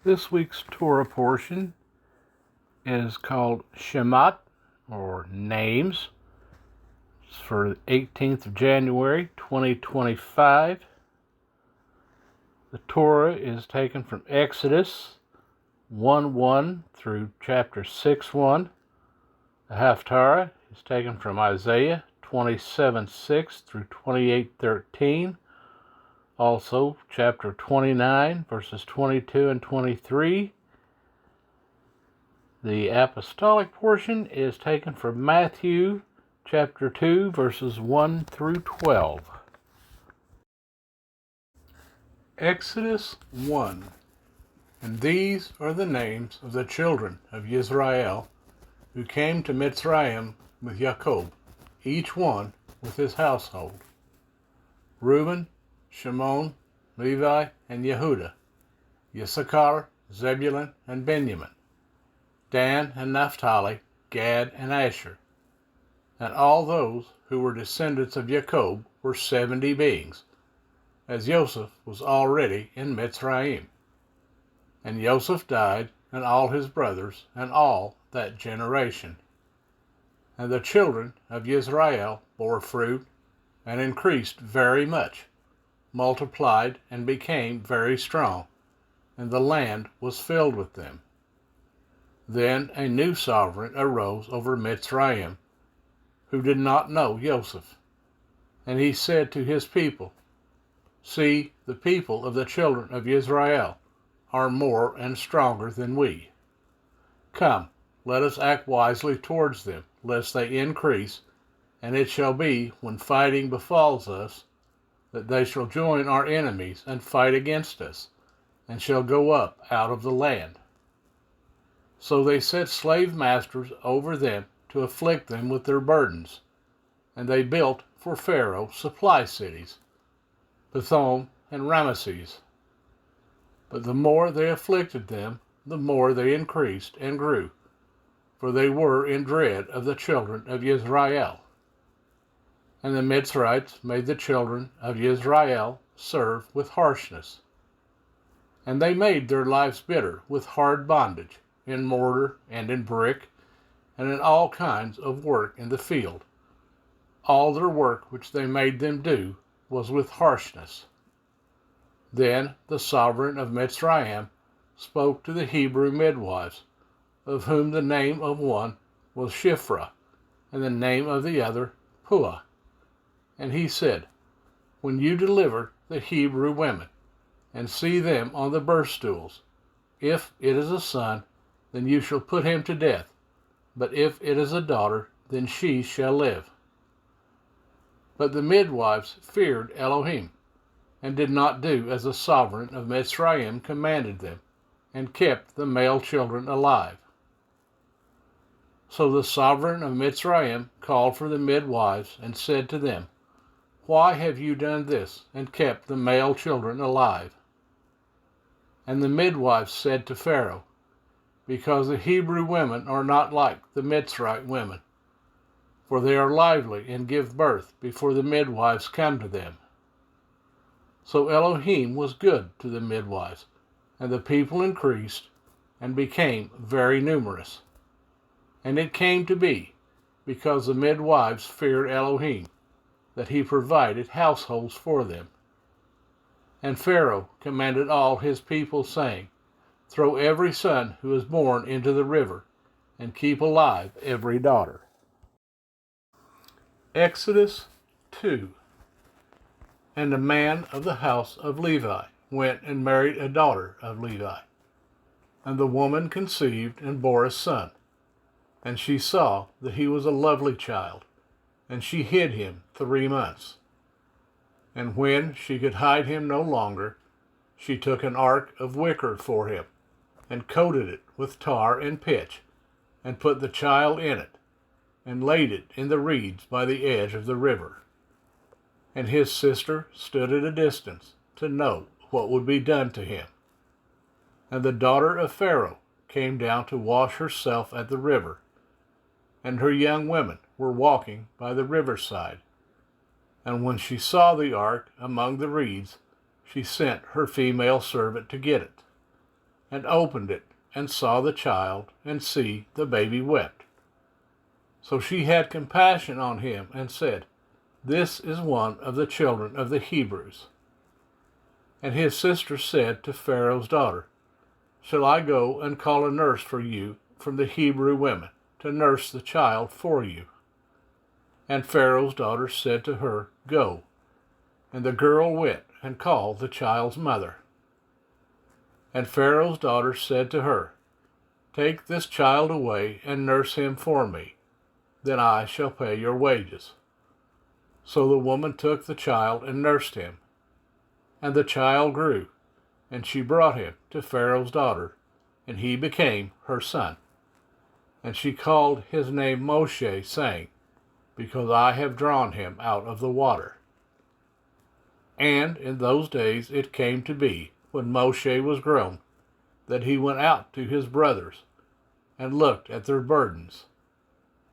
This week's Torah portion is called Shemot, or Names. It's for the 18th of January, 2025. The Torah is taken from Exodus 1:1 through chapter 6:1. The Haftarah is taken from Isaiah 27:6 through 28:13. Also, chapter 29, verses 22 and 23. The apostolic portion is taken from Matthew chapter 2, verses 1 through 12. Exodus 1. And these are the names of the children of Israel who came to Mitzrayim with Jacob, each one with his household: Reuben, Shimon, Levi, and Yehuda; Issachar, Zebulun, and Benjamin; Dan and Naphtali; Gad and Asher. And all those who were descendants of Jacob were 70 beings, as Joseph was already in Mitzrayim. And Joseph died, and all his brothers, and all that generation. And the children of Israel bore fruit, and increased very much, multiplied, and became very strong, and the land was filled with them. Then a new sovereign arose over Mitzrayim, who did not know Joseph. And he said to his people, See, the people of the children of Israel are more and stronger than we. Come, let us act wisely towards them, lest they increase, and it shall be, when fighting befalls us, that they shall join our enemies and fight against us, and shall go up out of the land. So they set slave masters over them to afflict them with their burdens, and they built for Pharaoh supply cities, Pithom and Ramesses. But the more they afflicted them, the more they increased and grew, for they were in dread of the children of Israel. And the Mitzrites made the children of Israel serve with harshness. And they made their lives bitter with hard bondage, in mortar and in brick, and in all kinds of work in the field. All their work which they made them do was with harshness. Then the sovereign of Mitzrayim spoke to the Hebrew midwives, of whom the name of one was Shiphrah, and the name of the other Puah. And he said, When you deliver the Hebrew women, and see them on the birth stools, if it is a son, then you shall put him to death, but if it is a daughter, then she shall live. But the midwives feared Elohim, and did not do as the sovereign of Mitzrayim commanded them, and kept the male children alive. So the sovereign of Mitzrayim called for the midwives, and said to them, Why have you done this, and kept the male children alive? And the midwives said to Pharaoh, Because the Hebrew women are not like the Mitzrite women, for they are lively and give birth before the midwives come to them. So Elohim was good to the midwives, and the people increased and became very numerous. And it came to be, because the midwives feared Elohim, that he provided households for them. And Pharaoh commanded all his people, saying, Throw every son who is born into the river, and keep alive every daughter. Exodus 2. And a man of the house of Levi went and married a daughter of Levi. And the woman conceived and bore a son. And she saw that he was a lovely child, and she hid him 3 months. And when she could hide him no longer, she took an ark of wicker for him, and coated it with tar and pitch, and put the child in it, and laid it in the reeds by the edge of the river. And his sister stood at a distance to know what would be done to him. And the daughter of Pharaoh came down to wash herself at the river, and her young women were walking by the riverside. And when she saw the ark among the reeds, she sent her female servant to get it. and opened it, and saw the child, and see, the baby wept. So she had compassion on him, and said, This is one of the children of the Hebrews. And his sister said to Pharaoh's daughter, Shall I go and call a nurse for you from the Hebrew women, to nurse the child for you? And Pharaoh's daughter said to her, Go. And the girl went and called the child's mother. And Pharaoh's daughter said to her, Take this child away and nurse him for me. Then I shall pay your wages. So the woman took the child and nursed him. And the child grew, and she brought him to Pharaoh's daughter, and he became her son. And she called his name Moshe, saying, Because I have drawn him out of the water. And in those days it came to be, when Moshe was grown, that he went out to his brothers, and looked at their burdens.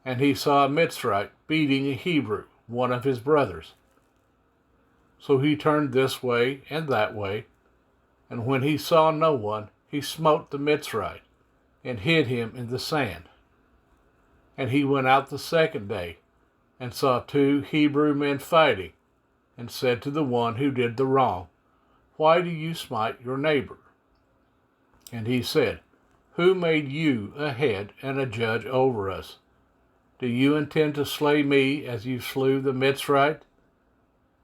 And he saw a Mitzrite beating a Hebrew, one of his brothers. So he turned this way and that way, and when he saw no one, he smote the Mitzrite, and hid him in the sand. And he went out the second day, and saw 2 Hebrew men fighting, and said to the one who did the wrong, Why do you smite your neighbor? And he said, Who made you a head and a judge over us? Do you intend to slay me as you slew the Mitzrite?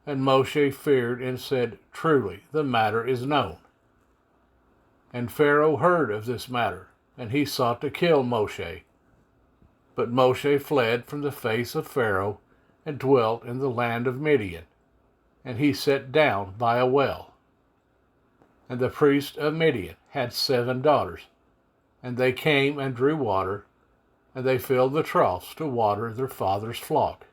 And Moshe feared and said, Truly, the matter is known. And Pharaoh heard of this matter, and he sought to kill Moshe. But Moshe fled from the face of Pharaoh, and dwelt in the land of Midian. And he sat down by a well. And the priest of Midian had 7 daughters, and they came and drew water, and they filled the troughs to water their father's flock.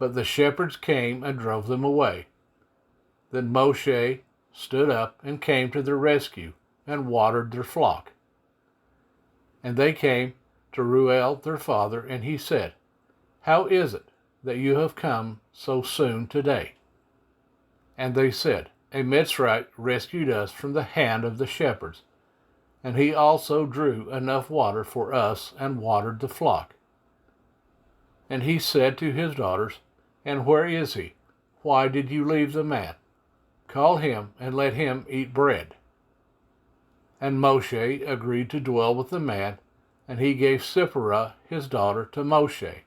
But the shepherds came and drove them away. Then Moshe stood up and came to their rescue, and watered their flock. And they came to Reuel their father, and he said, How is it that you have come so soon today? And they said, A Mitzrite rescued us from the hand of the shepherds, and he also drew enough water for us and watered the flock. And he said to his daughters, And where is he? Why did you leave the man? Call him and let him eat bread. And Moshe agreed to dwell with the man, and he gave Zipporah his daughter to Moshe.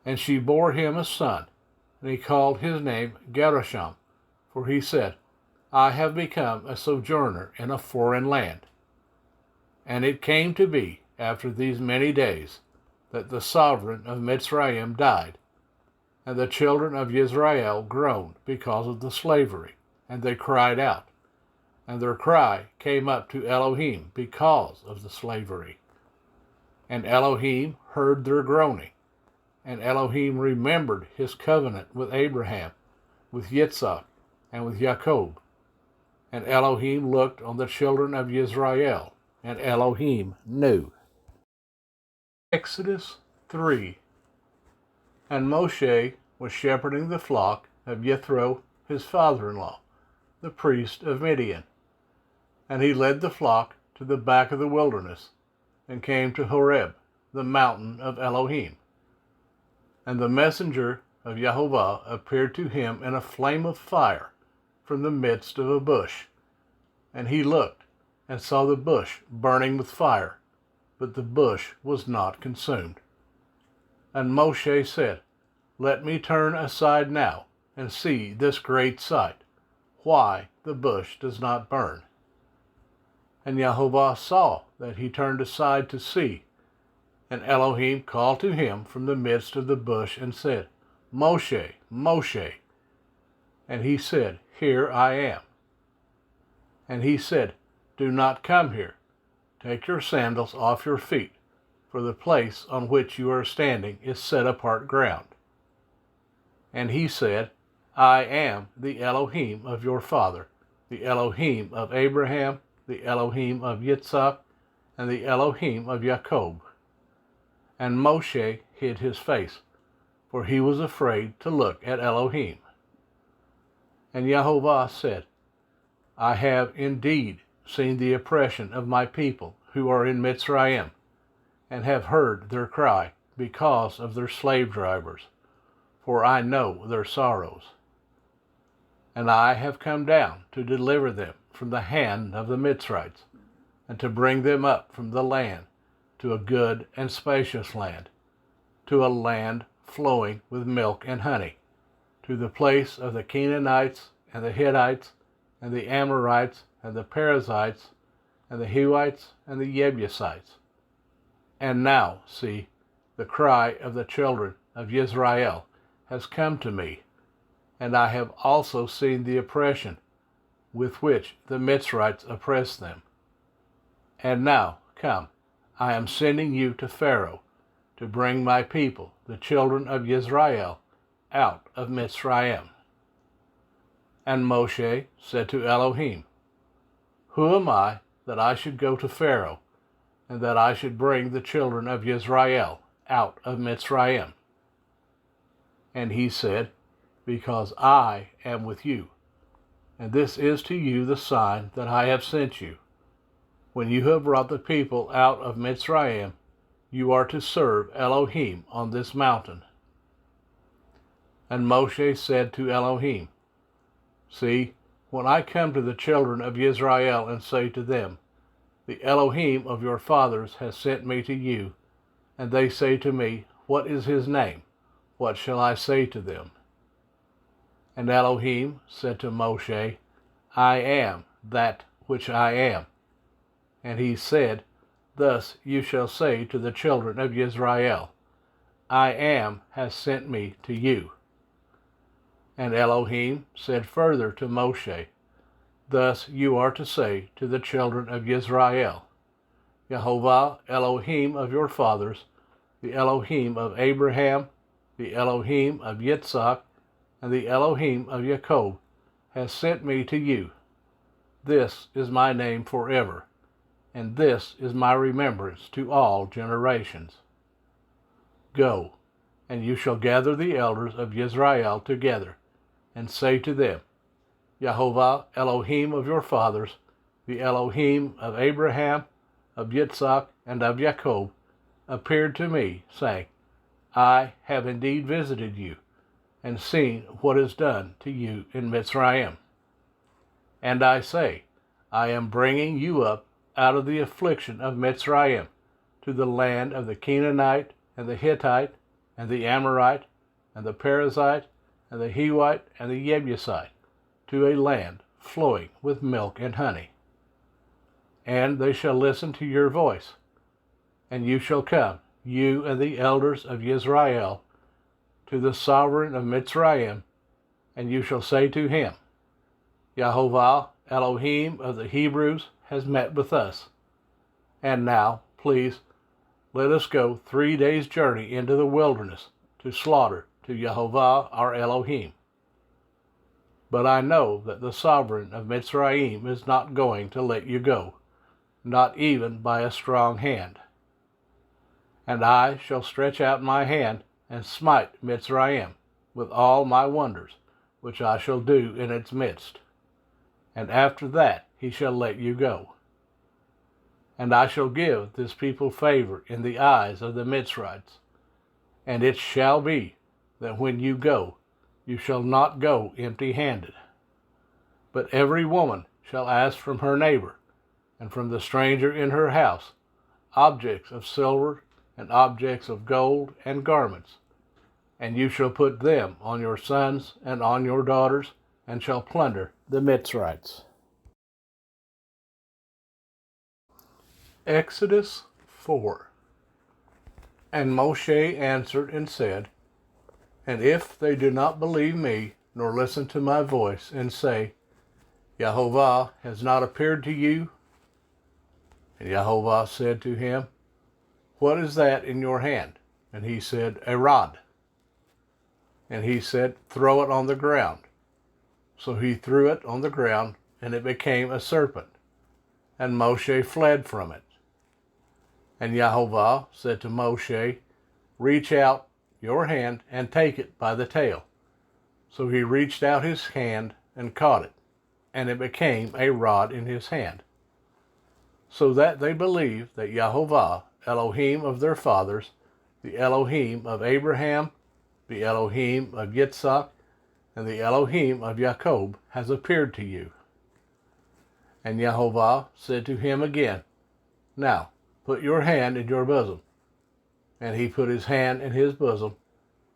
And she bore him a son, and he called his name Gershom, for he said, I have become a sojourner in a foreign land. And it came to be, after these many days, that the sovereign of Mitzrayim died, and the children of Israel groaned because of the slavery, and they cried out. And their cry came up to Elohim because of the slavery. And Elohim heard their groaning, and Elohim remembered his covenant with Abraham, with Yitzhak, and with Jacob. And Elohim looked on the children of Israel, and Elohim knew. Exodus 3. And Moshe was shepherding the flock of Jethro, his father-in-law, the priest of Midian. And he led the flock to the back of the wilderness, and came to Horeb, the mountain of Elohim. And the messenger of Jehovah appeared to him in a flame of fire from the midst of a bush. And he looked, and saw the bush burning with fire, but the bush was not consumed. And Moshe said, Let me turn aside now, and see this great sight, why the bush does not burn. And Jehovah saw that he turned aside to see. And Elohim called to him from the midst of the bush, and said, Moshe, Moshe. And he said, Here I am. And he said, Do not come here. Take your sandals off your feet, for the place on which you are standing is set apart ground. And he said, I am the Elohim of your father, the Elohim of Abraham, the Elohim of Yitzhak, and the Elohim of Jacob. And Moshe hid his face, for he was afraid to look at Elohim. And Jehovah said, I have indeed seen the oppression of my people who are in Mitzrayim, and have heard their cry because of their slave drivers, for I know their sorrows. And I have come down to deliver them from the hand of the Mitzrites, and to bring them up from the land to a good and spacious land, to a land flowing with milk and honey, to the place of the Canaanites and the Hittites and the Amorites and the Perizzites and the Hivites and the Jebusites. And now, see, the cry of the children of Israel has come to me, and I have also seen the oppression with which the Mitzrites oppress them. And now, come, I am sending you to Pharaoh to bring my people, the children of Israel, out of Mitzrayim. And Moshe said to Elohim, Who am I that I should go to Pharaoh, and that I should bring the children of Israel out of Mitzrayim? And he said, Because I am with you, and this is to you the sign that I have sent you. When you have brought the people out of Mitzrayim, you are to serve Elohim on this mountain. And Moshe said to Elohim, See, when I come to the children of Israel and say to them, The Elohim of your fathers has sent me to you, and they say to me, What is his name? What shall I say to them? And Elohim said to Moshe, I am that which I am. And he said, Thus you shall say to the children of Israel, I am has sent me to you. And Elohim said further to Moshe, Thus you are to say to the children of Israel, Yehovah Elohim of your fathers, the Elohim of Abraham, the Elohim of Yitzhak, and the Elohim of Jacob, has sent me to you. This is my name forever, and this is my remembrance to all generations. Go, and you shall gather the elders of Israel together, and say to them, Yehovah Elohim of your fathers, the Elohim of Abraham, of Yitzhak, and of Jacob, appeared to me, saying, I have indeed visited you, and seen what is done to you in Mitzrayim. And I say, I am bringing you up out of the affliction of Mitzrayim to the land of the Canaanite, and the Hittite, and the Amorite, and the Perizzite, and the Hivite, and the Jebusite, to a land flowing with milk and honey. And they shall listen to your voice, and you shall come, you and the elders of Israel, to the sovereign of Mitzrayim, and you shall say to him, Yehovah Elohim of the Hebrews has met with us. And now, please, let us go 3 days' journey into the wilderness to slaughter to Yehovah our Elohim. But I know that the sovereign of Mitzrayim is not going to let you go, not even by a strong hand. And I shall stretch out my hand and smite Mitzrayim with all my wonders, which I shall do in its midst. And after that he shall let you go. And I shall give this people favor in the eyes of the Mitzrites. And it shall be that when you go, you shall not go empty-handed. But every woman shall ask from her neighbor, and from the stranger in her house, objects of silver and objects of gold and garments. And you shall put them on your sons and on your daughters, and shall plunder the Mitzrites. Exodus 4. And Moshe answered and said, And if they do not believe me, nor listen to my voice, and say, Yehovah has not appeared to you? And Yehovah said to him, What is that in your hand? And he said, A rod. And he said, Throw it on the ground. So he threw it on the ground, and it became a serpent. And Moshe fled from it. And Yehovah said to Moshe, Reach out your hand and take it by the tail. So he reached out his hand and caught it, and it became a rod in his hand. so that they believe that Yahovah, Elohim of their fathers, the Elohim of Abraham, the Elohim of Yitzhak, and the Elohim of Jacob has appeared to you. And Yahovah said to him again, Now put your hand in your bosom. And he put his hand in his bosom,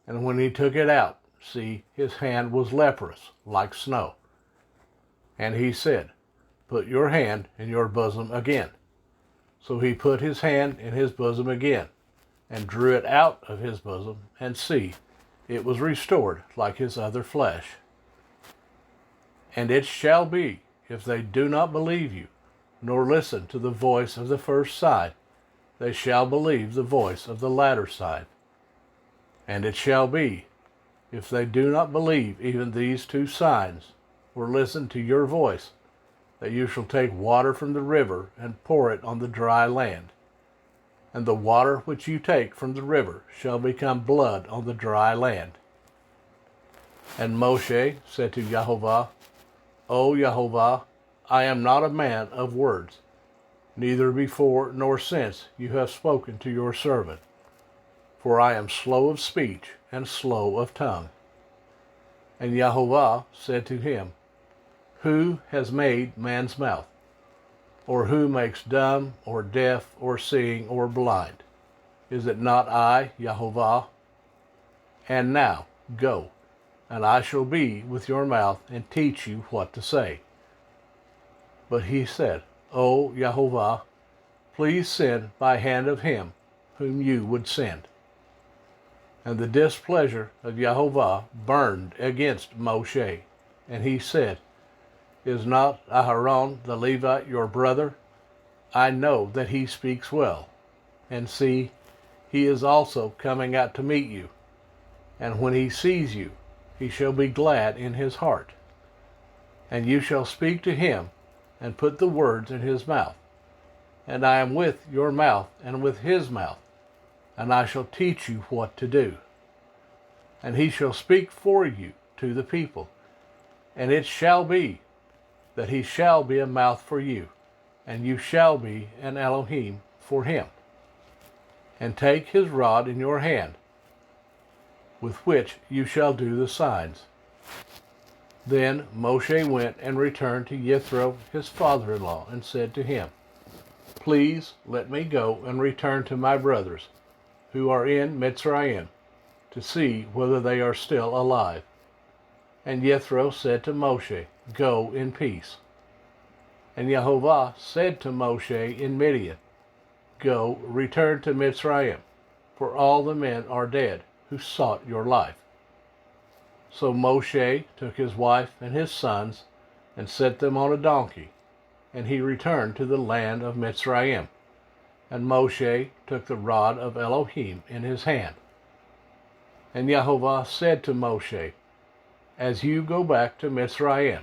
and when he took it out, see, his hand was leprous, like snow. And he said, Put your hand in your bosom again. So he put his hand in his bosom again, and drew it out of his bosom, and see, it was restored like his other flesh. And it shall be, if they do not believe you, nor listen to the voice of the first sign, they shall believe the voice of the latter sign. And it shall be, if they do not believe even these two signs, or listen to your voice, that you shall take water from the river and pour it on the dry land. And the water which you take from the river shall become blood on the dry land. And Moshe said to Yahovah, O Yahovah, I am not a man of words, neither before nor since you have spoken to your servant. For I am slow of speech and slow of tongue. And Yahovah said to him, Who has made man's mouth? Or who makes dumb, or deaf, or seeing, or blind? Is it not I, Yahovah? And now, go, and I shall be with your mouth and teach you what to say. But he said, O Yahovah, please send by hand of him whom you would send. And the displeasure of Yahovah burned against Moshe, and he said, Is not Aharon the Levite your brother? I know that he speaks well. And see, he is also coming out to meet you. And when he sees you, he shall be glad in his heart. And you shall speak to him, and put the words in his mouth. And I am with your mouth and with his mouth, and I shall teach you what to do. And he shall speak for you to the people. And it shall be that he shall be a mouth for you, and you shall be an Elohim for him. And take his rod in your hand, with which you shall do the signs. Then Moshe went and returned to Yithro his father-in-law, and said to him, Please let me go and return to my brothers, who are in Mitzrayim, to see whether they are still alive. And Yithro said to Moshe, Go in peace. And Yahovah said to Moshe in Midian, Go, return to Mitzrayim, for all the men are dead who sought your life. So Moshe took his wife and his sons, and set them on a donkey, and he returned to the land of Mitzrayim. And Moshe took the rod of Elohim in his hand. And Yahovah said to Moshe, As you go back to Mitzrayim,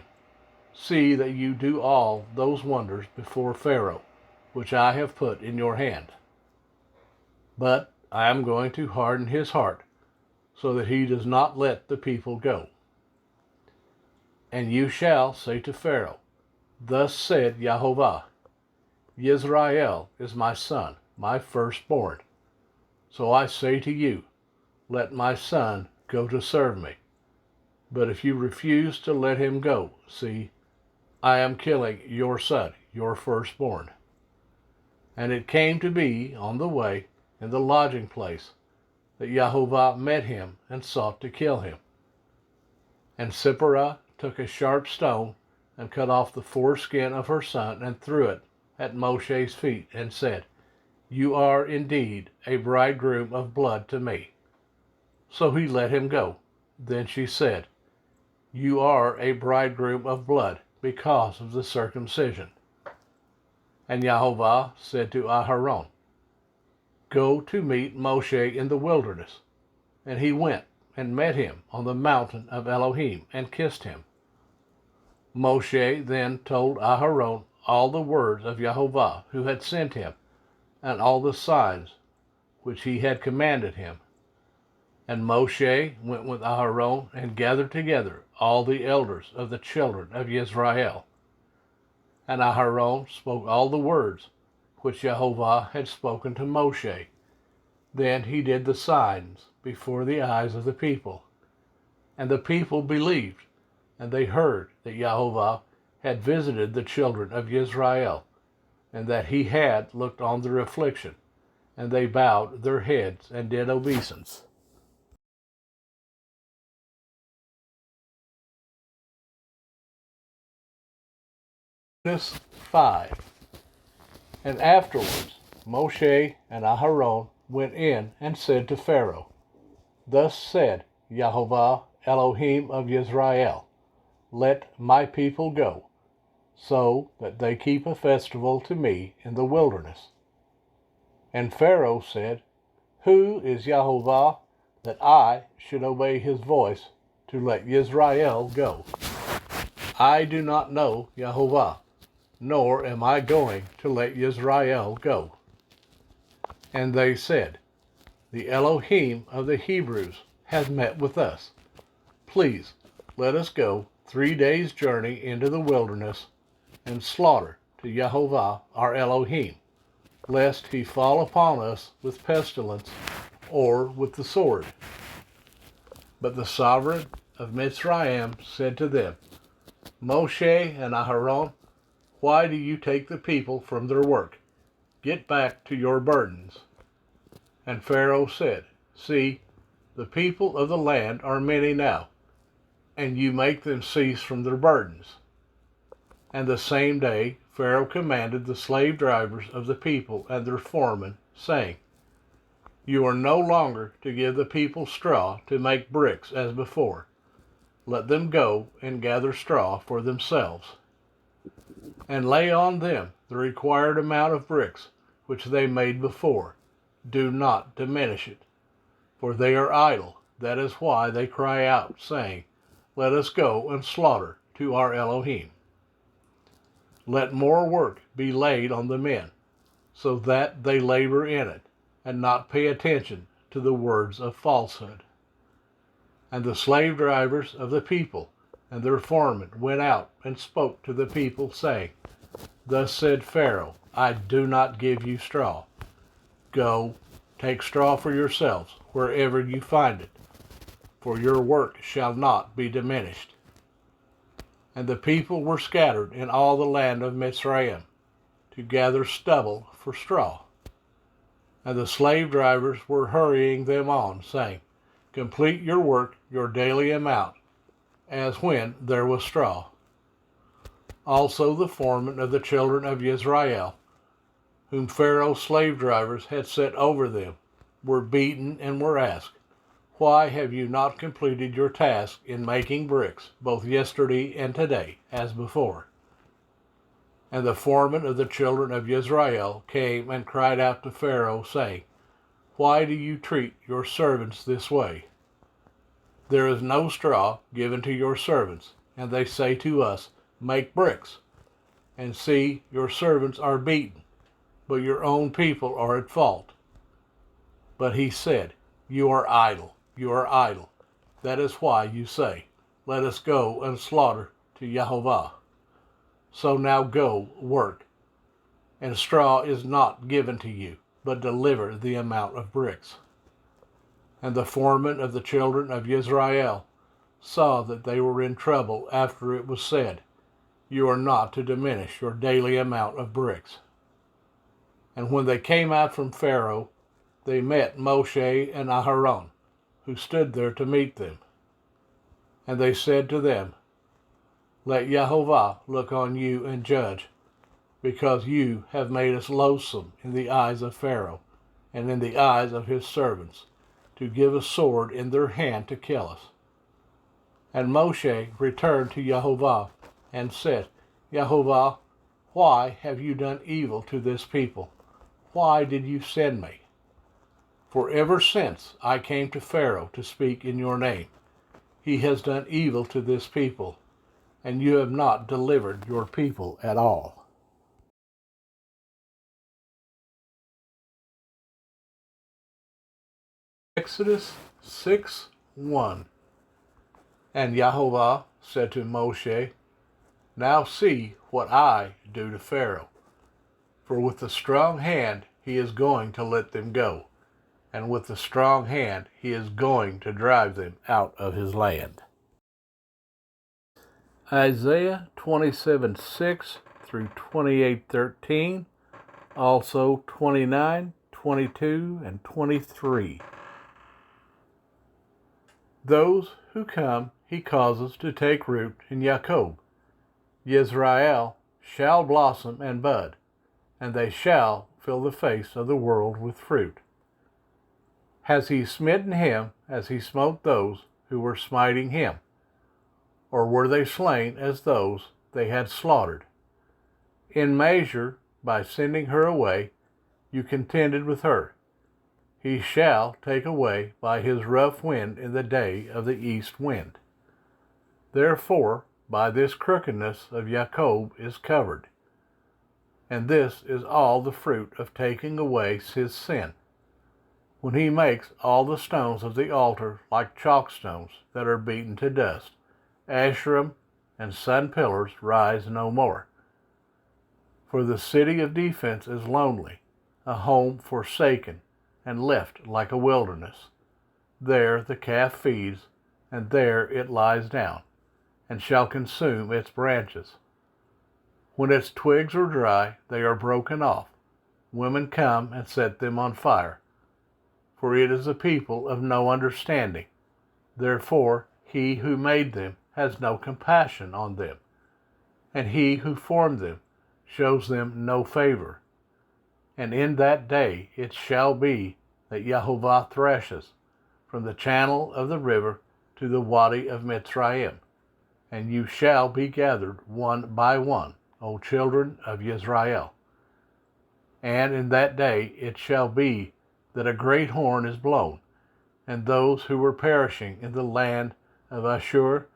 see that you do all those wonders before Pharaoh, which I have put in your hand. But I am going to harden his heart, so that he does not let the people go. And you shall say to Pharaoh, Thus said Yahovah, Yisrael is my son, my firstborn. So I say to you, Let my son go to serve me. But if you refuse to let him go, see, I am killing your son, your firstborn. And it came to be on the way, in the lodging place, that Yahovah met him and sought to kill him. And Sipporah took a sharp stone and cut off the foreskin of her son and threw it at Moshe's feet and said, You are indeed a bridegroom of blood to me. So he let him go. Then she said, You are a bridegroom of blood because of the circumcision. And Yahovah said to Aharon, Go to meet Moshe in the wilderness. And he went and met him on the mountain of Elohim and kissed him. Moshe then told Aharon all the words of Yahovah who had sent him, and all the signs which he had commanded him. And Moshe went with Aharon and gathered together all the elders of the children of Israel. And Aharon spoke all the words which Jehovah had spoken to Moshe. Then he did the signs before the eyes of the people. And the people believed, and they heard that Jehovah had visited the children of Israel, and that he had looked on their affliction, and they bowed their heads and did obeisance. Exodus 5. And afterwards Moshe and Aharon went in and said to Pharaoh, Thus said Jehovah Elohim of Israel, Let my people go, so that they keep a festival to me in the wilderness. And Pharaoh said, Who is Jehovah that I should obey his voice to let Israel go? I do not know Jehovah, nor am I going to let Israel go. And they said, The Elohim of the Hebrews has met with us. Please let us go 3 days' journey into the wilderness and slaughter to Jehovah our Elohim, lest he fall upon us with pestilence or with the sword. But the sovereign of Mitzrayim said to them, Moshe and Aharon, why do you take the people from their work? Get back to your burdens. And Pharaoh said, See, the people of the land are many now, and you make them cease from their burdens. And the same day Pharaoh commanded the slave drivers of the people and their foremen, saying, You are no longer to give the people straw to make bricks as before. Let them go and gather straw for themselves, and lay on them the required amount of bricks which they made before. Do not diminish it, for they are idle. That is why they cry out, saying, Let us go and slaughter to our Elohim. Let more work be laid on the men, so that they labor in it, and not pay attention to the words of falsehood. And the slave drivers of the people and their foremen went out and spoke to the people, saying, Thus said Pharaoh, I do not give you straw. Go, take straw for yourselves wherever you find it, for your work shall not be diminished. And the people were scattered in all the land of Mitzrayim to gather stubble for straw. And the slave drivers were hurrying them on, saying, Complete your work, your daily amount, as when there was straw. Also the foremen of the children of Israel, whom Pharaoh's slave drivers had set over them, were beaten and were asked, Why have you not completed your task in making bricks, both yesterday and today, as before? And the foreman of the children of Israel came and cried out to Pharaoh, saying, Why do you treat your servants this way? There is no straw given to your servants, and they say to us, Make bricks. And see, your servants are beaten, but your own people are at fault. But he said, You are idle, you are idle. That is why you say, Let us go and slaughter to Jehovah. So now go, work. And straw is not given to you, but deliver the amount of bricks. And the foreman of the children of Israel saw that they were in trouble after it was said, You are not to diminish your daily amount of bricks. And when they came out from Pharaoh, they met Moshe and Aharon, who stood there to meet them. And they said to them, Let Jehovah look on you and judge, because you have made us loathsome in the eyes of Pharaoh, and in the eyes of his servants, to give a sword in their hand to kill us. And Moshe returned to Jehovah and said, Jehovah, why have you done evil to this people? Why did you send me? For ever since I came to Pharaoh to speak in your name, he has done evil to this people, and you have not delivered your people at all. Exodus 6:1. And Jehovah said to Moshe, Now see what I do to Pharaoh. For with a strong hand he is going to let them go, and with a strong hand he is going to drive them out of his land. Isaiah 27:6 through 28:13, also 29, 22, and 23. Those who come he causes to take root in Jacob. Yisrael shall blossom and bud, and they shall fill the face of the world with fruit. Has he smitten him as he smote those who were smiting him? Or were they slain as those they had slaughtered? In measure, by sending her away, you contended with her. He shall take away by his rough wind in the day of the east wind. Therefore, by this crookedness of Jacob is covered. And this is all the fruit of taking away his sin, when he makes all the stones of the altar like chalk stones that are beaten to dust. Asherim and sun pillars rise no more. For the city of defense is lonely, a home forsaken and left like a wilderness. There the calf feeds, and there it lies down, and shall consume its branches. When its twigs are dry, they are broken off. Women come and set them on fire. For it is a people of no understanding. Therefore he who made them has no compassion on them, and he who formed them shows them no favor. And in that day it shall be that Jehovah threshes from the channel of the river to the wadi of Mitzrayim, and you shall be gathered one by one, O children of Israel. And in that day it shall be that a great horn is blown, and those who were perishing in the land of Ashur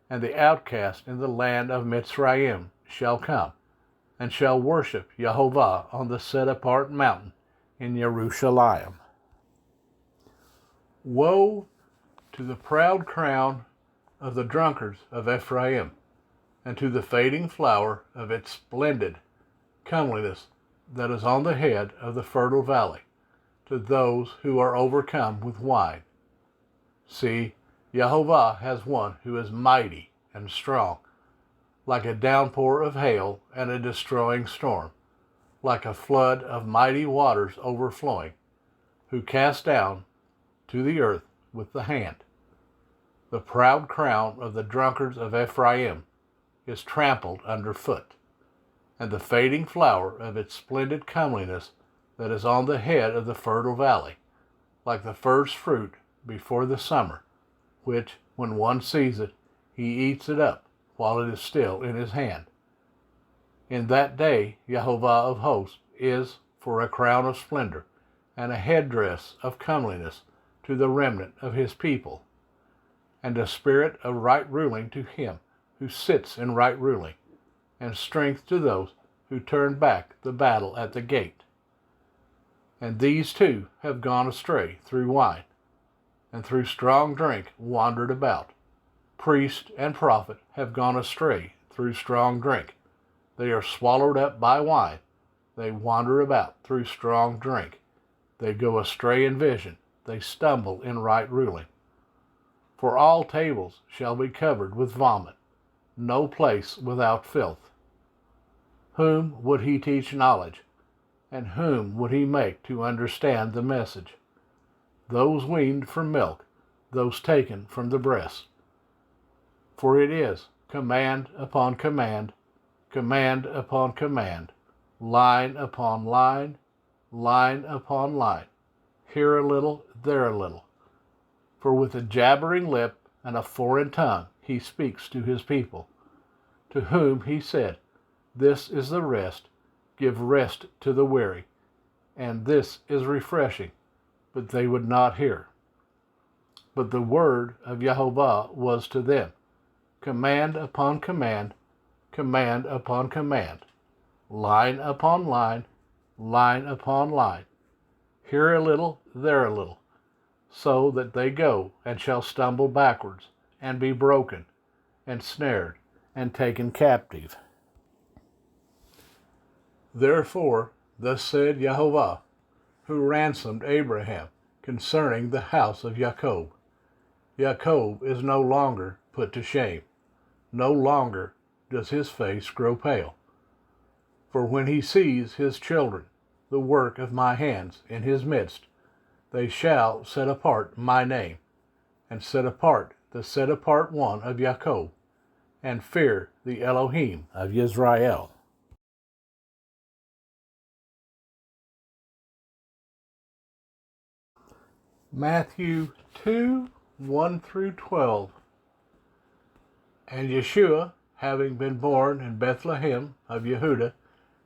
and the outcast in the land of Mitzrayim shall come, and shall worship Jehovah on the set-apart mountain in Jerusalem. Woe to the proud crown of the drunkards of Ephraim, and to the fading flower of its splendid comeliness that is on the head of the fertile valley, to those who are overcome with wine. See, Jehovah has one who is mighty and strong, like a downpour of hail and a destroying storm, like a flood of mighty waters overflowing, who cast down to the earth with the hand. The proud crown of the drunkards of Ephraim is trampled underfoot, and the fading flower of its splendid comeliness that is on the head of the fertile valley, like the first fruit before the summer, which, when one sees it, he eats it up while it is still in his hand. In that day Jehovah of hosts is for a crown of splendor, and a headdress of comeliness to the remnant of his people, and a spirit of right ruling to him who sits in right ruling, and strength to those who turn back the battle at the gate. And these too have gone astray through wine, and through strong drink wandered about. Priest and prophet have gone astray through strong drink. They are swallowed up by wine. They wander about through strong drink. They go astray in vision. They stumble in right ruling. For all tables shall be covered with vomit, no place without filth. Whom would he teach knowledge? And whom would he make to understand the message? Those weaned from milk, those taken from the breast. For it is command upon command, command upon command, line upon line, line upon line, here a little, there a little. For with a jabbering lip and a foreign tongue he speaks to his people, to whom he said, This is the rest, give rest to the weary, and this is refreshing, but they would not hear. But the word of Jehovah was to them, command upon command, command upon command, line upon line, line upon line, here a little, there a little, so that they go and shall stumble backwards, and be broken, and snared, and taken captive. Therefore Thus said Jehovah, who ransomed Abraham concerning the house of Jacob. Jacob is no longer put to shame. No longer does his face grow pale. For when he sees his children, the work of my hands, in his midst, they shall set apart my name, and set apart the set apart one of Jacob, and fear the Elohim of Israel. Matthew 2, 1 through 12. And Yeshua, having been born in Bethlehem of Yehudah,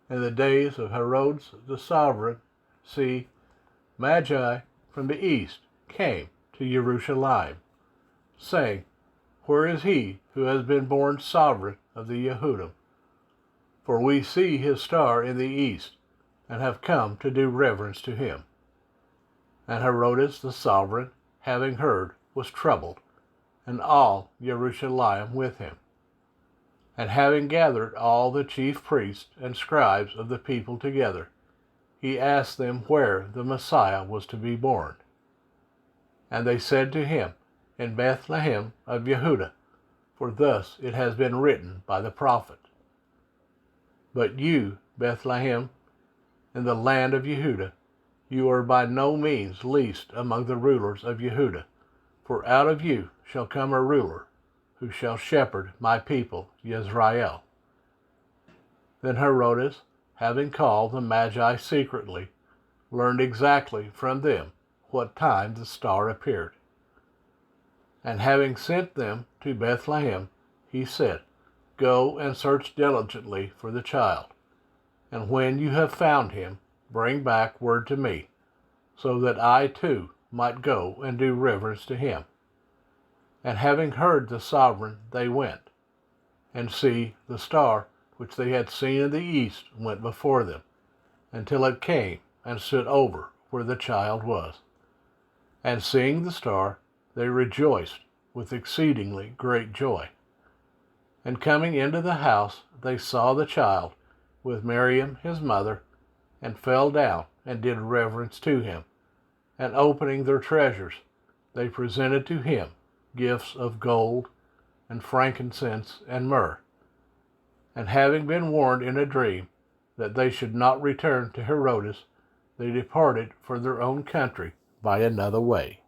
in the days of Herod the sovereign, see, Magi from the east came to Jerusalem, saying, Where is he who has been born sovereign of the Yehudim? For we see his star in the east, and have come to do reverence to him. And Herod the sovereign, having heard, was troubled, and all Jerusalem with him. And having gathered all the chief priests and scribes of the people together, he asked them where the Messiah was to be born. And they said to him, In Bethlehem of Yehudah, for thus it has been written by the prophet. But you, Bethlehem, in the land of Yehudah, you are by no means least among the rulers of Yehudah, for out of you shall come a ruler, who shall shepherd my people Israel. Then Herod, having called the Magi secretly, learned exactly from them what time the star appeared. And having sent them to Bethlehem, he said, Go and search diligently for the child, and when you have found him, bring back word to me, so that I too might go and do reverence to him. And having heard the sovereign, they went. And see, the star which they had seen in the east went before them, until it came and stood over where the child was. And seeing the star, they rejoiced with exceedingly great joy. And coming into the house, they saw the child with Miriam his mother, and fell down and did reverence to him. And opening their treasures, they presented to him gifts of gold, and frankincense, and myrrh. And having been warned in a dream that they should not return to Herod, they departed for their own country by another way.